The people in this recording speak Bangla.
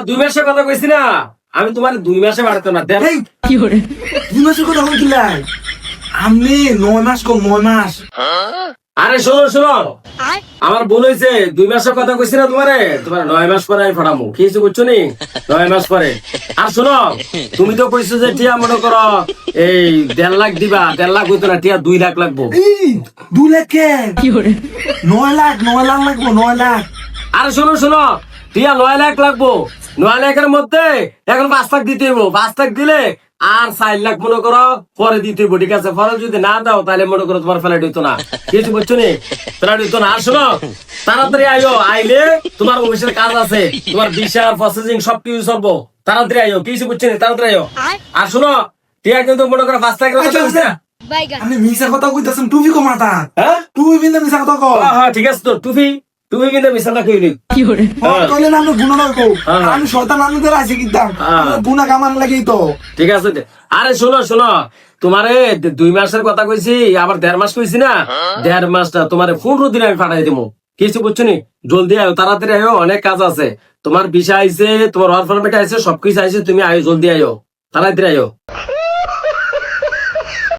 2 মাসের কথা কইছি না, আমি তোমার 2 মাসে বাড়াতো না। এই 2 মাসের কথা বল কিলাই আমি 9 মাস কম 9 মাস। আরে শোনো শোনো, আমার ভুল হয়েছে। 2 মাসের কথা কইছি না তোমার 9 মাস পরে আমি ফাটামো। কি কিছু করছো নি? 9 মাস পরে। আর শোনো, তুমি তো কইছো যে টিয়া মনে করো এই 1.5 লাখ দিবা। 1.5 লাখ হইতো না, টিয়া 2 লাখ লাগবো। এই 2 লাখ কে 9 লাখ 9 লাখ লাগবো 9 লাখ। আরে শোনো শোনো, টিয়া 9 লাখ লাগবো। 9 লাখের মধ্যে এখন 5 লাখ দিতে হইব। 5 লাখ দিলে আর 4 লাখ মনে করো পরে দিতে হইব। ঠিক আছে, পরে যদি না দাও তাহলে মনে করো তোমার ফ্ল্যাট হইতো না। কিছু বুঝছো নি? ফ্ল্যাট হইতো না। আর শোনো, তাড়াতাড়ি আইও। আইলে তোমার অফিসের কাজ আছে, তোমার ভিসা প্রসেসিং সবকিছু চলবো। তাড়াতাড়ি আইও। কিছু বুঝছো নি? তাড়াতাড়ি আইও। আর শোনো, টিয়া কিন্তু মনে করো 5 লাখের কথা কইছে। আমি মিছা কথা কইতাছেন টুপি কো মাথা। হ্যাঁ টুপি বিন্দা মিছা কথা কও। হ্যাঁ ঠিক আছে, তো টুপি তুমি কিন্তু মিশালা কইলি। কইলে না আমি গুনাহ না কও। হ্যাঁ। আমি শয়তান আনুদের আছি কিতাম। হ্যাঁ। গুনাহ কামান লাগি তো। ঠিক আছে। আরে শোনো শোনো, তোমারে 2 মাসের কথা কইছি, আবার 1.5 মাস কইছি না। 1.5 মাসটা তোমারে 15 দিন আমি পাঠাই দেবো। কিছু বুঝছো নি? জলদি আয়ো, তাড়াতাড়ি আয়ো, অনেক কাজ আছে। তোমার ভিসা আইছে, তোমার ওয়ার্ক পারমিট আইছে, সবকিছু আইছে। তুমি আয়ো, জলদি আয়ো, তাড়াতাড়ি আয়ো।